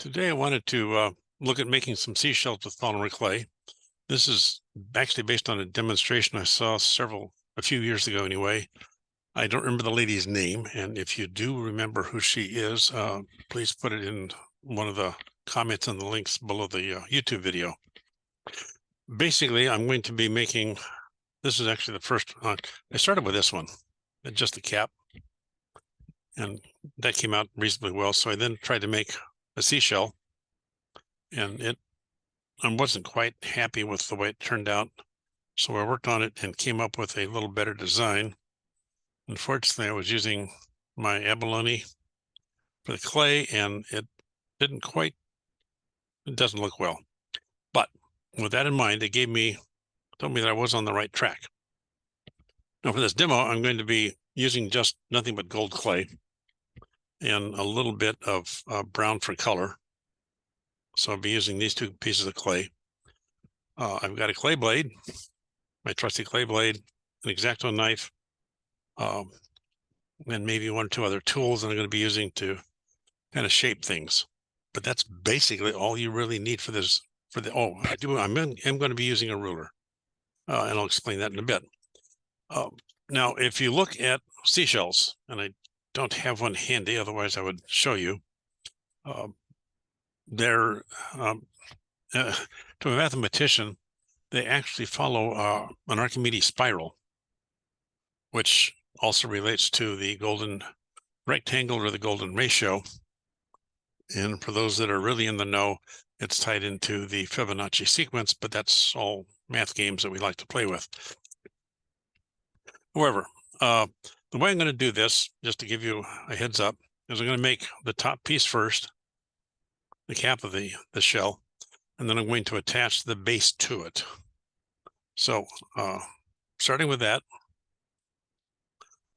Today I wanted to look at making some seashells with polymer clay. This is actually based on a demonstration I saw a few years ago anyway. I don't remember the lady's name, and if you do remember who she is, please put it in one of the comments and the links below the YouTube video. Basically, I'm going to be making, this is actually the first, I started with this one, just the cap, and that came out reasonably well. So I then tried to make a seashell, and I wasn't quite happy with the way it turned out. So I worked on it and came up with a little better design. Unfortunately, I was using my abalone for the clay, and it doesn't look well. But with that in mind, they told me that I was on the right track. Now for this demo, I'm going to be using just nothing but gold clay and a little bit of brown for color. So I'll be using these two pieces of clay. I've got a clay blade, my trusty clay blade, an X-Acto knife, and maybe one or two other tools that I'm going to be using to kind of shape things. But that's basically all you really need for this. I'm going to be using a ruler, and I'll explain that in a bit. Now, if you look at seashells, and I don't have one handy, otherwise I would show you. They're to a mathematician, they actually follow an Archimedes spiral, which also relates to the golden rectangle or the golden ratio. And for those that are really in the know, it's tied into the Fibonacci sequence, but that's all math games that we like to play with. However, the way I'm going to do this, just to give you a heads up, is I'm going to make the top piece first, the cap of the shell, and then I'm going to attach the base to it. So starting with that,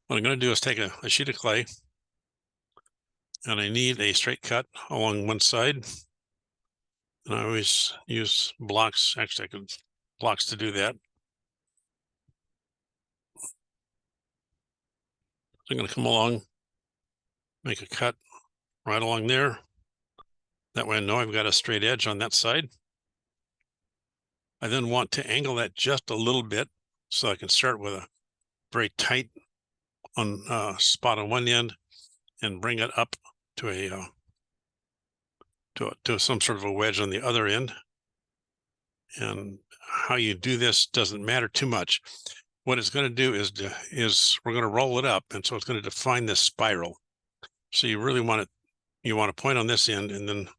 what I'm going to do is take a sheet of clay, and I need a straight cut along one side. And I always use blocks. Actually, I could blocks to do that. I'm going to come along, make a cut right along there. That way I know I've got a straight edge on that side. I then want to angle that just a little bit so I can start with a very tight spot on one end and bring it up to to some sort of a wedge on the other end. And how you do this doesn't matter too much. What it's going to do is we're going to roll it up, and so it's going to define this spiral. So you really want to point on this end, and then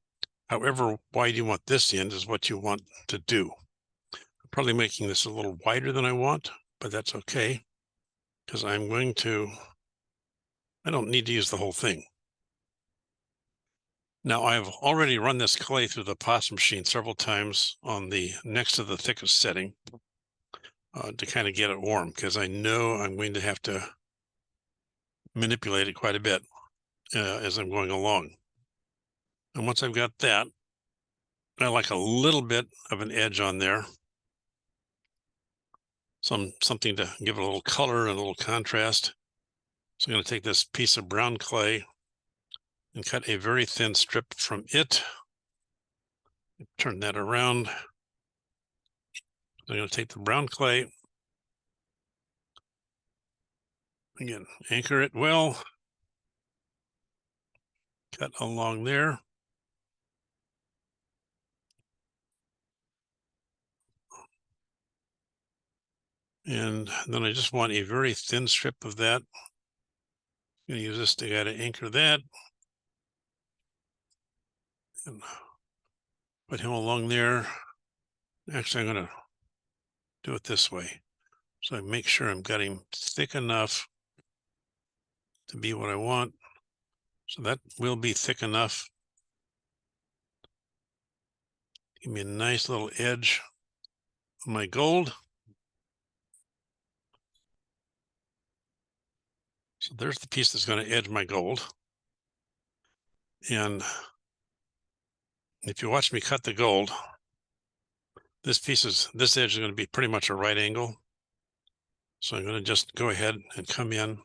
however wide you want this end is what you want to do. I'm probably making this a little wider than I want, but that's okay, because I don't need to use the whole thing. Now, I've already run this clay through the POS machine several times on the next to the thickest setting to kind of get it warm, because I know I'm going to have to manipulate it quite a bit as I'm going along. And once I've got that, I like a little bit of an edge on there. Something to give it a little color and a little contrast. So I'm going to take this piece of brown clay and cut a very thin strip from it. Turn that around. I'm going to take the brown clay. Again, anchor it well. Cut along there. And then I just want a very thin strip of that. I'm going to use this to anchor that. And put him along there. Actually, I'm going to do it this way. So I make sure I'm got him thick enough to be what I want. So that will be thick enough. Give me a nice little edge on my gold. So there's the piece that's going to edge my gold. And if you watch me cut the gold, this edge is going to be pretty much a right angle. So I'm going to just go ahead and come in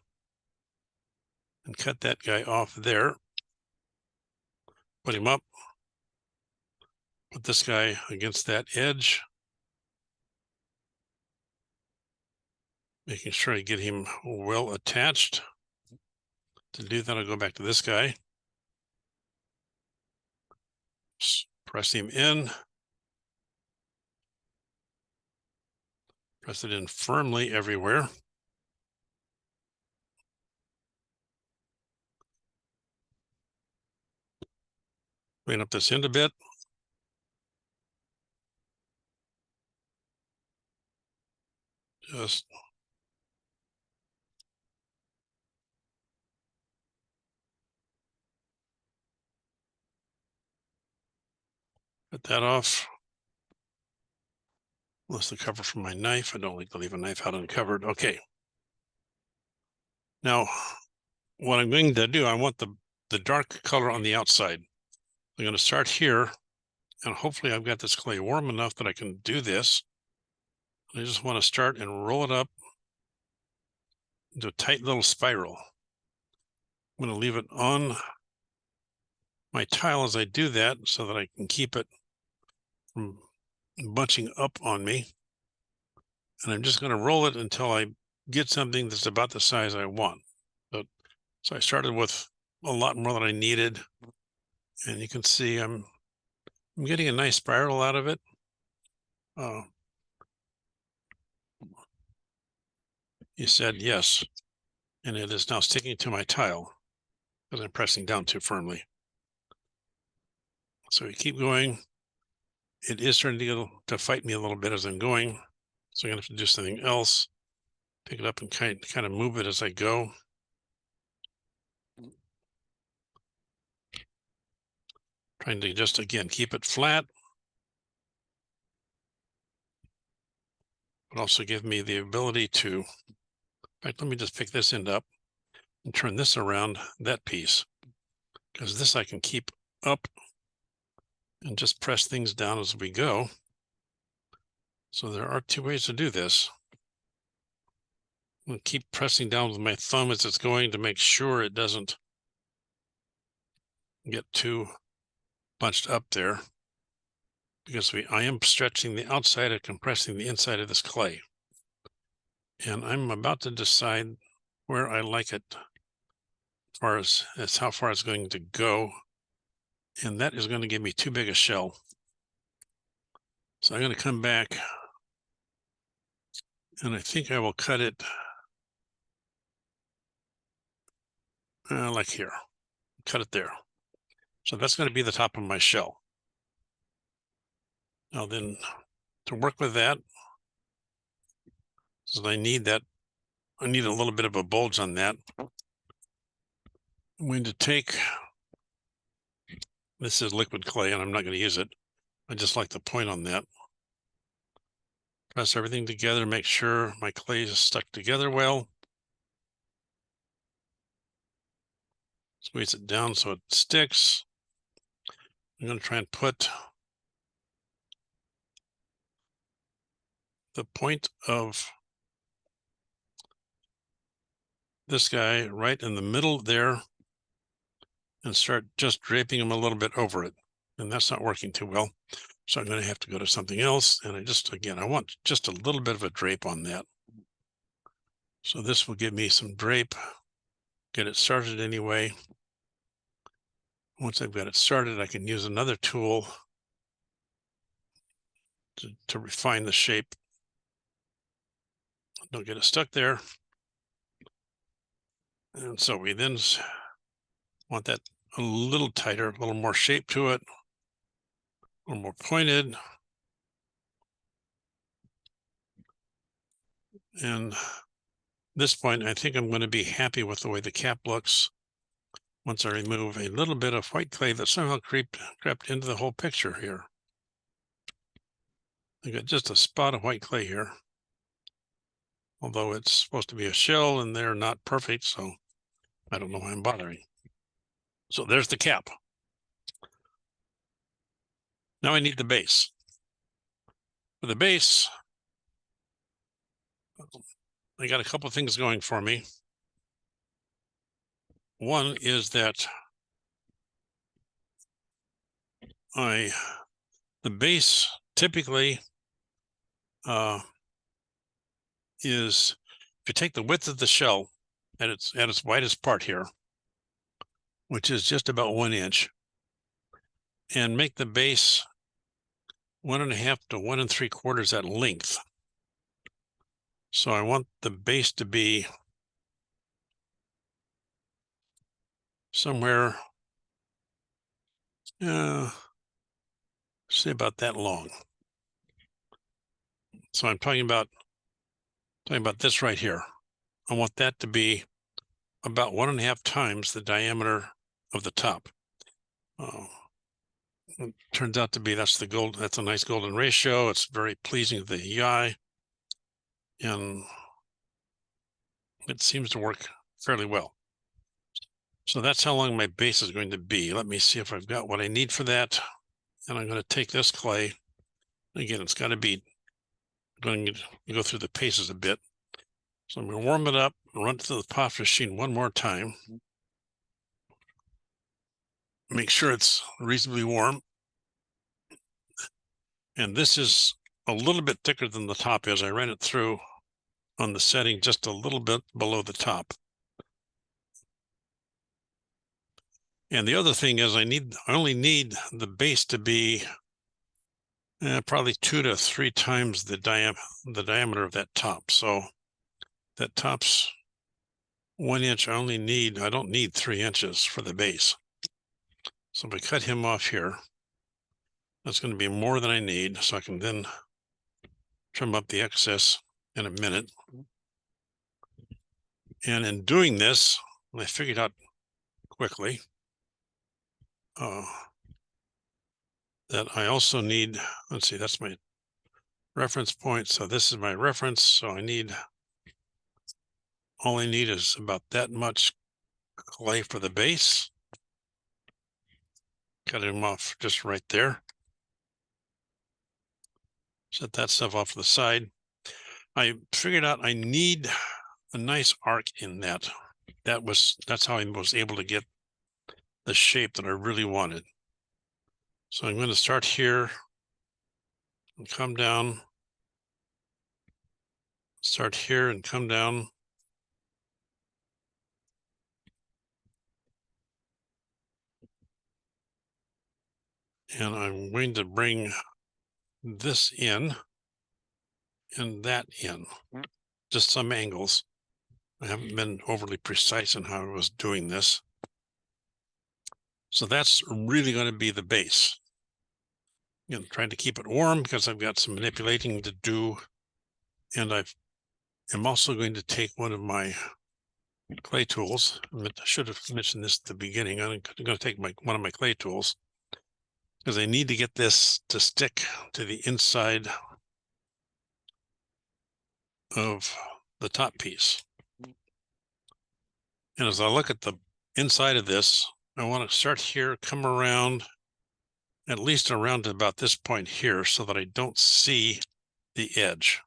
and cut that guy off there. Put him up. put this guy against that edge, making sure I get him well attached. To do that, I'll go back to this guy. Just press him in. Press it in firmly everywhere. Clean up this end a bit. Just cut that off. Unless the cover from my knife. I don't like to leave a knife out uncovered. Okay. Now, what I'm going to do, I want the dark color on the outside. I'm going to start here, and hopefully I've got this clay warm enough that I can do this. I just want to start and roll it up into a tight little spiral. I'm going to leave it on my tile as I do that so that I can keep it from bunching up on me. And I'm just going to roll it until I get something that's about the size I want. So I started with a lot more than I needed. And you can see I'm getting a nice spiral out of it. You said yes, and it is now sticking to my tile because I'm pressing down too firmly. So we keep going. It is starting to fight me a little bit as I'm going. So I'm gonna have to do something else. Pick it up and kind of move it as I go. Trying to just, again, keep it flat, but also give me the ability to, in fact, let me just pick this end up and turn this around, that piece, because this I can keep up and just press things down as we go. So there are two ways to do this. I'm going to keep pressing down with my thumb as it's going to make sure it doesn't get too bunched up there, because I am stretching the outside and compressing the inside of this clay. And I'm about to decide where I like it as far as how far it's going to go. And that is going to give me too big a shell. So I'm going to come back and I think I will cut it like here, cut it there. So that's going to be the top of my shell. Now then, to work with that, so I need a little bit of a bulge on that. I'm going to take, this is liquid clay and I'm not going to use it. I just like the point on that. Press everything together, make sure my clay is stuck together well. Squeeze it down so it sticks. I'm going to try and put the point of this guy right in the middle there and start just draping him a little bit over it. And that's not working too well. So I'm going to have to go to something else. And I want just a little bit of a drape on that. So this will give me some drape, get it started anyway. Once I've got it started, I can use another tool to refine the shape. Don't get it stuck there. And so we then want that a little tighter, a little more shape to it, a little more pointed. And this point, I think I'm going to be happy with the way the cap looks once I remove a little bit of white clay that somehow crept into the whole picture here. I got just a spot of white clay here, although it's supposed to be a shell and they're not perfect, so I don't know why I'm bothering. So there's the cap. Now I need the base. For the base, I got a couple of things going for me. One is that The base typically is, if you take the width of the shell at its widest part here, which is just about 1 inch, and make the base 1.5 to 1 3/4 at length. So I want the base to be somewhere, say about that long. So I'm talking about this right here. I want that to be about 1.5 times the diameter of the top. It turns out to be, that's a nice golden ratio. It's very pleasing to the eye, and it seems to work fairly well. So that's how long my base is going to be. Let me see if I've got what I need for that. And I'm going to take this clay. Again, it's got to be going to go through the paces a bit. So I'm going to warm it up, run it through the pop machine one more time. Make sure it's reasonably warm. And this is a little bit thicker than the top is. I ran it through on the setting just a little bit below the top. And the other thing is I only need the base to be probably 2 to 3 times the diameter of that top. So that top's 1 inch. I don't need 3 inches for the base. So if I cut him off here, that's going to be more than I need. So I can then trim up the excess in a minute. And in doing this, I figured out quickly that I also need, let's see, that's my reference point. So this is my reference. So all I need is about that much clay for the base. Cut him off just right there. Set that stuff off to the side. I figured out I need a nice arc in that. That's how I was able to get the shape that I really wanted. So I'm going to start here and come down. Start here and come down. And I'm going to bring this in and that in, just some angles. I haven't been overly precise in how I was doing this. So that's really going to be the base. Trying to keep it warm because I've got some manipulating to do. And I'm also going to take one of my clay tools. I should have mentioned this at the beginning. I'm going to take one of my clay tools because I need to get this to stick to the inside of the top piece. And as I look at the inside of this, I want to start here, come around, at least around to about this point here so that I don't see the edge.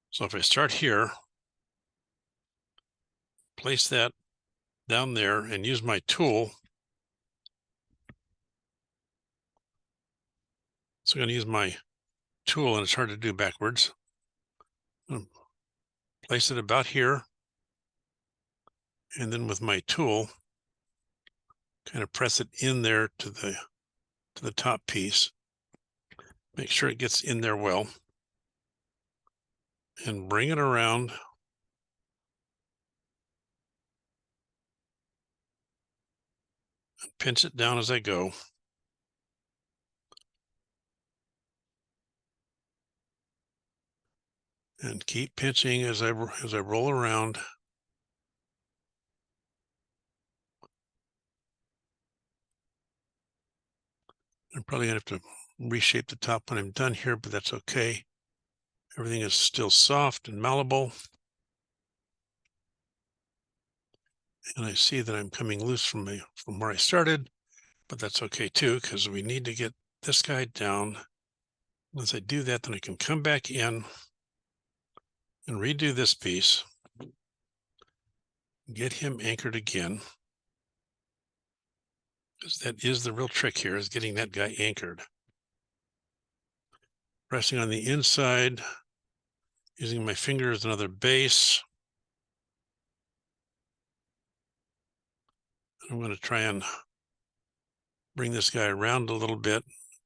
So if I start here, place that down there and use my tool. So I'm going to use my tool, and it's hard to do backwards. Place it about here. And then with my tool, kind of press it in there to the top piece. Make sure it gets in there well. And bring it around. And pinch it down as I go. And keep pinching as I roll around. I'm probably gonna have to reshape the top when I'm done here, but that's okay. Everything is still soft and malleable. And I see that I'm coming loose from where I started, but that's okay too, because we need to get this guy down. Once I do that, then I can come back in and redo this piece, get him anchored again, because that is the real trick here, is getting that guy anchored. pressing on the inside, using my finger as another base. I'm going to try and bring this guy around a little bit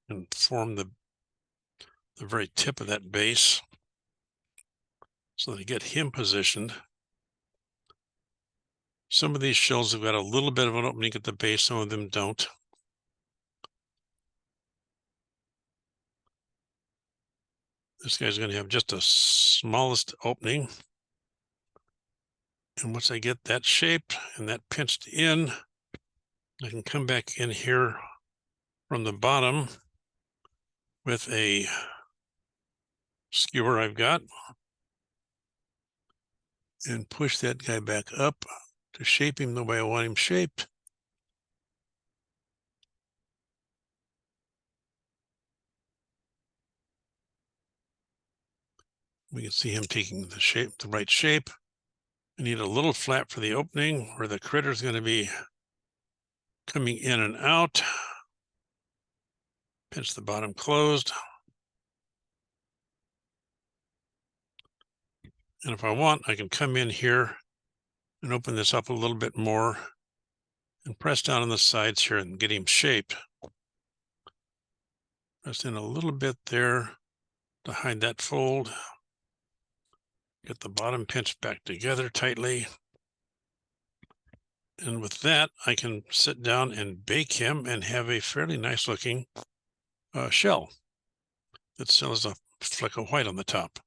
and form the very tip of that base so that I get him positioned. Some of these shells have got a little bit of an opening at the base, some of them don't. This guy's going to have just the smallest opening. And once I get that shaped and that pinched in, I can come back in here from the bottom with a skewer I've got and push that guy back up to shape him the way I want him shaped. We can see him taking the shape, the right shape. I need a little flap for the opening where the critter is going to be coming in and out. Pinch the bottom closed. And if I want, I can come in here and open this up a little bit more and press down on the sides here and get him shaped. Press in a little bit there to hide that fold. Get the bottom pinched back together tightly. And with that, I can sit down and bake him and have a fairly nice looking shell that still has a fleck of white on the top.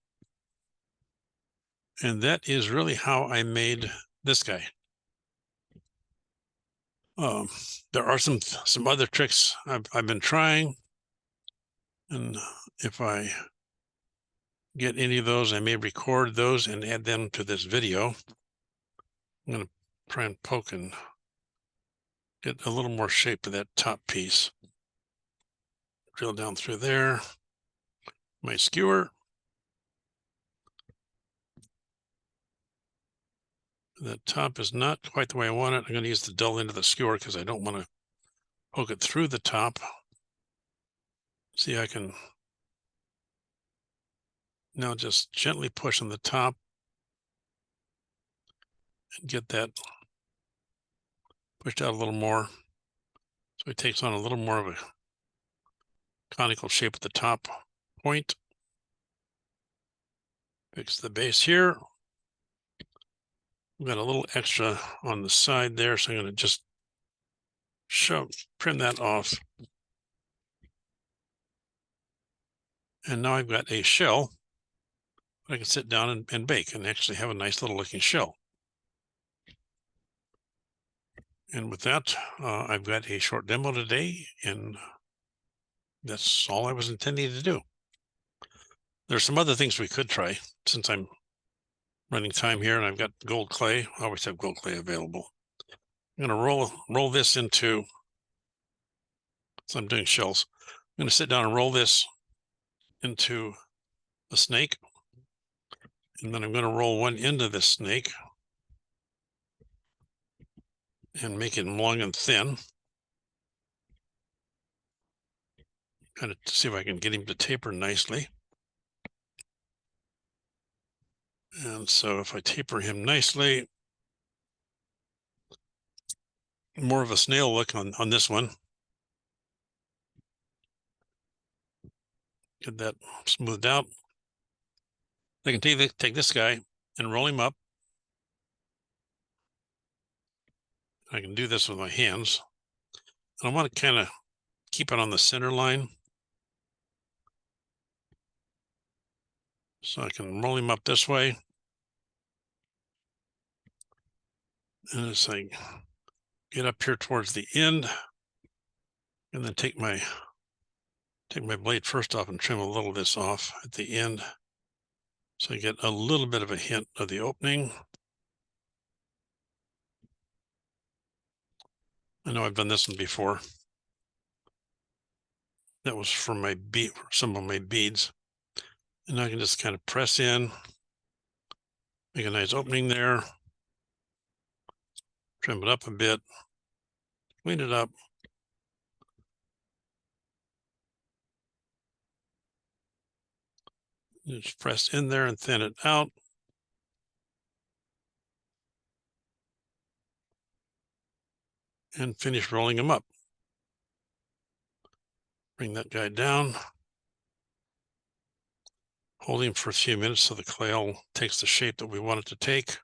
And that is really how I made this guy. There are some other tricks I've been trying, and if I get any of those, I may record those and add them to this video. I'm going to try and poke and get a little more shape to that top piece. Drill down through there. My skewer. The top is not quite the way I want it. I'm going to use the dull end of the skewer because I don't want to poke it through the top. See, I can now just gently push on the top and get that pushed out a little more. So it takes on a little more of a conical shape at the top point. Fix the base here. We've got a little extra on the side there, so I'm going to just trim that off. And now I've got a shell that I can sit down and bake and actually have a nice little looking shell. And with that, I've got a short demo today, and that's all I was intending to do. There's some other things we could try since I'm running time here and I've got gold clay. I always have gold clay available. I'm going to roll this into, so I'm doing shells. I'm going to sit down and roll this into a snake. And then I'm going to roll one end of this snake and make it long and thin. Kind of to see if I can get him to taper nicely. And so if I taper him nicely, more of a snail look on this one. Get that smoothed out. I can take this guy and roll him up. I can do this with my hands. I want to kind of keep it on the center line. So I can roll him up this way. And as I get up here towards the end, and then take my blade first off and trim a little of this off at the end. So I get a little bit of a hint of the opening. I know I've done this one before. That was for some of my beads. And I can just kind of press in, make a nice opening there, trim it up a bit, clean it up. Just press in there and thin it out. And finish rolling them up. Bring that guy down. Hold him for a few minutes so the clay all takes the shape that we want it to take.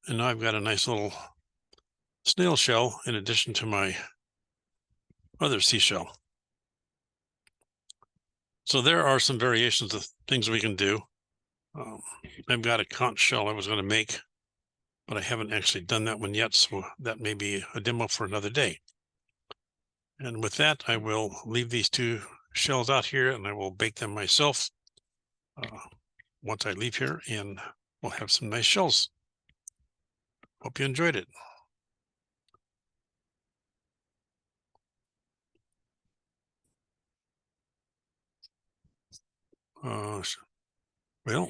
And now I've got a nice little snail shell in addition to my other seashell. So there are some variations of things we can do. I've got a conch shell I was going to make, but I haven't actually done that one yet, so that may be a demo for another day. And with that, I will leave these two shells out here and I will bake them myself once I leave here, and we'll have some nice shells. Hope you enjoyed it. Well,